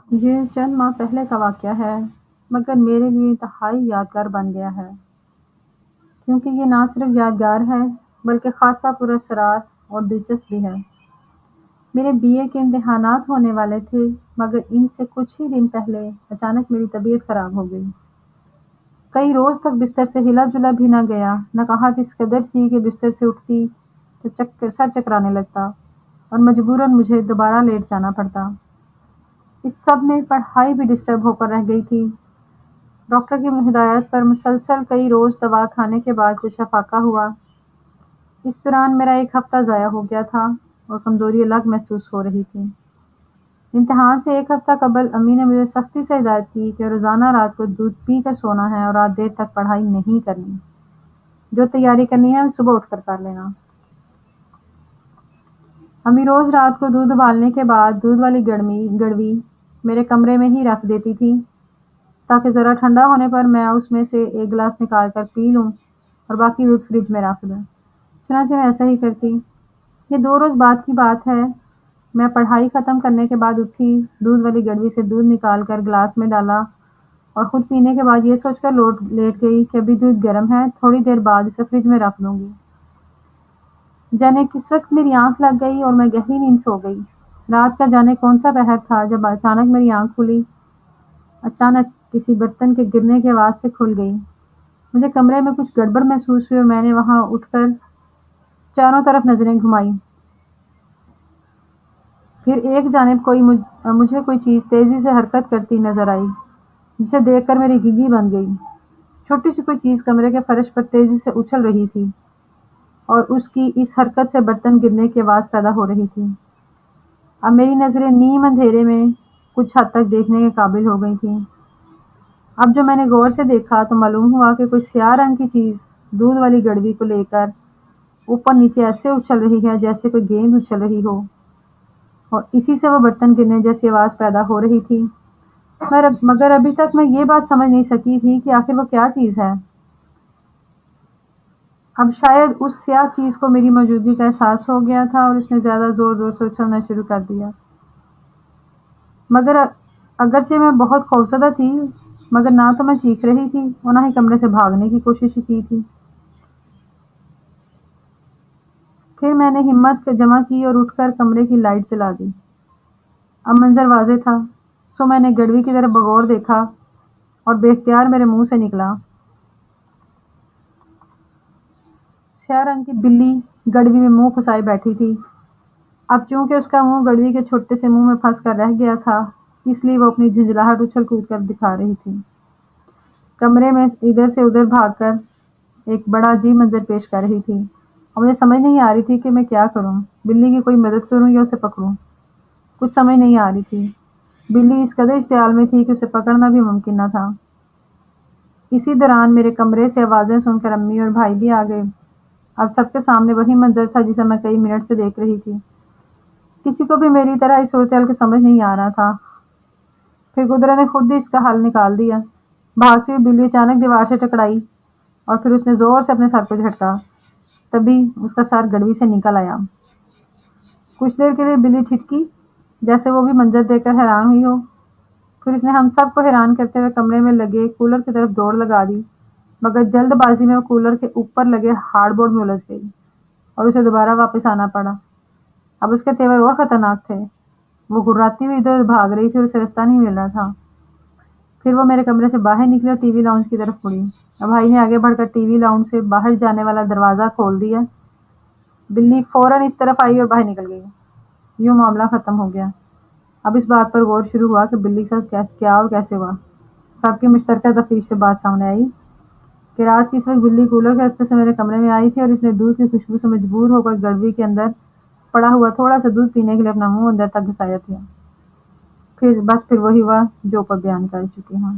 یہ چند ماہ پہلے کا واقعہ ہے، مگر میرے لیے انتہائی یادگار بن گیا ہے، کیونکہ یہ نہ صرف یادگار ہے بلکہ خاصا پراسرار اور دلچسپ بھی ہے۔ میرے بی اے کے امتحانات ہونے والے تھے، مگر ان سے کچھ ہی دن پہلے اچانک میری طبیعت خراب ہو گئی۔ کئی روز تک بستر سے ہلا جلا بھی نہ گیا، نقاہت اس قدر تھی کہ بستر سے اٹھتی تو سر چکرانے لگتا اور مجبوراً مجھے دوبارہ لیٹ جانا پڑتا۔ اس سب میں پڑھائی بھی ڈسٹرب ہو کر رہ گئی تھی۔ ڈاکٹر کی ہدایت پر مسلسل کئی روز دوا کھانے کے بعد کچھ افاقہ ہوا۔ اس دوران میرا ایک ہفتہ ضائع ہو گیا تھا اور کمزوری الگ محسوس ہو رہی تھی۔ امتحان سے ایک ہفتہ قبل امی نے مجھے سختی سے ہدایت کی کہ روزانہ رات کو دودھ پی کر سونا ہے اور رات دیر تک پڑھائی نہیں کرنی۔ جو تیاری کرنی ہے صبح اٹھ کر کر لینا۔ امی روز رات کو دودھ ابالنے کے بعد دودھ والی گڑوی میرے کمرے میں ہی رکھ دیتی تھی تاکہ ذرا ٹھنڈا ہونے پر میں اس میں سے ایک گلاس نکال کر پی لوں اور باقی دودھ فریج میں رکھ دوں۔ چنانچہ میں ایسا ہی کرتی۔ یہ 2 روز بعد کی بات ہے۔ میں پڑھائی ختم کرنے کے بعد اٹھی، دودھ والی گڑوی سے دودھ نکال کر گلاس میں ڈالا اور خود پینے کے بعد یہ سوچ کر لیٹ گئی کہ ابھی دودھ گرم ہے، تھوڑی دیر بعد اسے فریج میں رکھ دوں گی۔ جانے کس وقت میری آنکھ لگ گئی اور میں گہری نیند سو گئی۔ رات کا جانے کون سا پہر تھا جب اچانک میری آنکھ کھلی۔ اچانک کسی برتن کے گرنے کی آواز سے کھل گئی۔ مجھے کمرے میں کچھ گڑبڑ محسوس ہوئی اور میں نے وہاں اٹھ کر چاروں طرف نظریں گھمائیں۔ پھر ایک جانب مجھے کوئی چیز تیزی سے حرکت کرتی نظر آئی، جسے دیکھ کر میری گھگی بن گئی۔ چھوٹی سی کوئی چیز کمرے کے فرش پر تیزی سے اچھل رہی تھی اور اس کی اس حرکت سے برتن گرنے کی آواز پیدا ہو رہی تھی۔ اب میری نظریں نیم اندھیرے میں کچھ حد تک دیکھنے کے قابل ہو گئی تھیں۔ اب جو میں نے غور سے دیکھا تو معلوم ہوا کہ کوئی سیاہ رنگ کی چیز دودھ والی گڑوی کو لے کر اوپر نیچے ایسے اچھل رہی ہے جیسے کوئی گیند اچھل رہی ہو، اور اسی سے وہ برتن گرنے جیسی آواز پیدا ہو رہی تھی۔ مگر ابھی تک میں یہ بات سمجھ نہیں سکی تھی کہ آخر وہ کیا چیز ہے۔ اب شاید اس سیاہ چیز کو میری موجودگی کا احساس ہو گیا تھا اور اس نے زیادہ زور سے اچھلنا شروع کر دیا۔ مگر اگرچہ میں بہت خوفزدہ تھی، مگر نہ تو میں چیخ رہی تھی اور نہ ہی کمرے سے بھاگنے کی کوشش کی تھی۔ پھر میں نے ہمت جمع کی اور اٹھ کر کمرے کی لائٹ جلا دی۔ اب منظر واضح تھا، سو میں نے گڑوی کی طرف بغور دیکھا اور بے اختیار میرے منہ سے نکلا۔ سیاہ رنگ کی بلی گڑوی میں منہ پھنسائے بیٹھی تھی۔ اب چونکہ اس کا منہ گڑوی کے چھوٹے سے منہ میں پھنس کر رہ گیا تھا، اس لیے وہ اپنی جھنجھلاہٹ اچھل کود کر دکھا رہی تھی۔ کمرے میں ادھر سے ادھر بھاگ کر ایک بڑا عجیب منظر پیش کر رہی تھی اور مجھے سمجھ نہیں آ رہی تھی کہ میں کیا کروں، بلی کی کوئی مدد کروں یا اسے پکڑوں۔ کچھ سمجھ نہیں آ رہی تھی۔ بلی اس قدر اشتعال میں تھی کہ اسے پکڑنا بھی ممکن نہ تھا۔ اسی دوران میرے کمرے سے آوازیں سن کر امی اور بھائی بھی آ گئے۔ اب سب کے سامنے وہی منظر تھا جسے میں کئی منٹ سے دیکھ رہی تھی۔ کسی کو بھی میری طرح اس صورتحال کو سمجھ نہیں آ رہا تھا۔ پھر قدرت نے خود ہی اس کا حل نکال دیا۔ بھاگتی ہوئی بلی اچانک دیوار سے ٹکرائی اور پھر اس نے زور سے اپنے سر کو جھٹکا۔ تبھی اس کا سر گڑوی سے نکل آیا۔ کچھ دیر کے لیے بلی ٹھٹکی، جیسے وہ بھی منظر دیکھ کر حیران ہوئی ہو۔ پھر اس نے ہم سب کو حیران کرتے ہوئے کمرے میں لگے کولر کی طرف دوڑ لگا دی، مگر جلد بازی میں وہ کولر کے اوپر لگے ہارڈ بورڈ میں الجھ گئی اور اسے دوبارہ واپس آنا پڑا۔ اب اس کے تیور اور خطرناک تھے۔ وہ گھراتی ہوئی ادھر بھاگ رہی تھی اور اسے راستہ نہیں مل رہا تھا۔ پھر وہ میرے کمرے سے باہر نکلی اور ٹی وی لاؤنج کی طرف مڑی۔ اب بھائی نے آگے بڑھ کر ٹی وی لاؤنج سے باہر جانے والا دروازہ کھول دیا۔ بلی فوراً اس طرف آئی اور باہر نکل گئی۔ یوں معاملہ ختم ہو گیا۔ اب اس بات پر غور شروع ہوا کہ بلی کے ساتھ کیا اور کیسے ہوا۔ سب کی مشترکہ تفتیش سے بات سامنے آئی کہ رات کی اس وقت بلی کولر کے راستے سے میرے کمرے میں آئی تھی اور اس نے دودھ کی خوشبو سے مجبور ہو کر گڑوی کے اندر پڑا ہوا تھوڑا سا دودھ پینے کے لیے اپنا منہ اندر تک گھسایا تھا۔ پھر وہی ہوا جو اوپر بیان کر چکی ہوں۔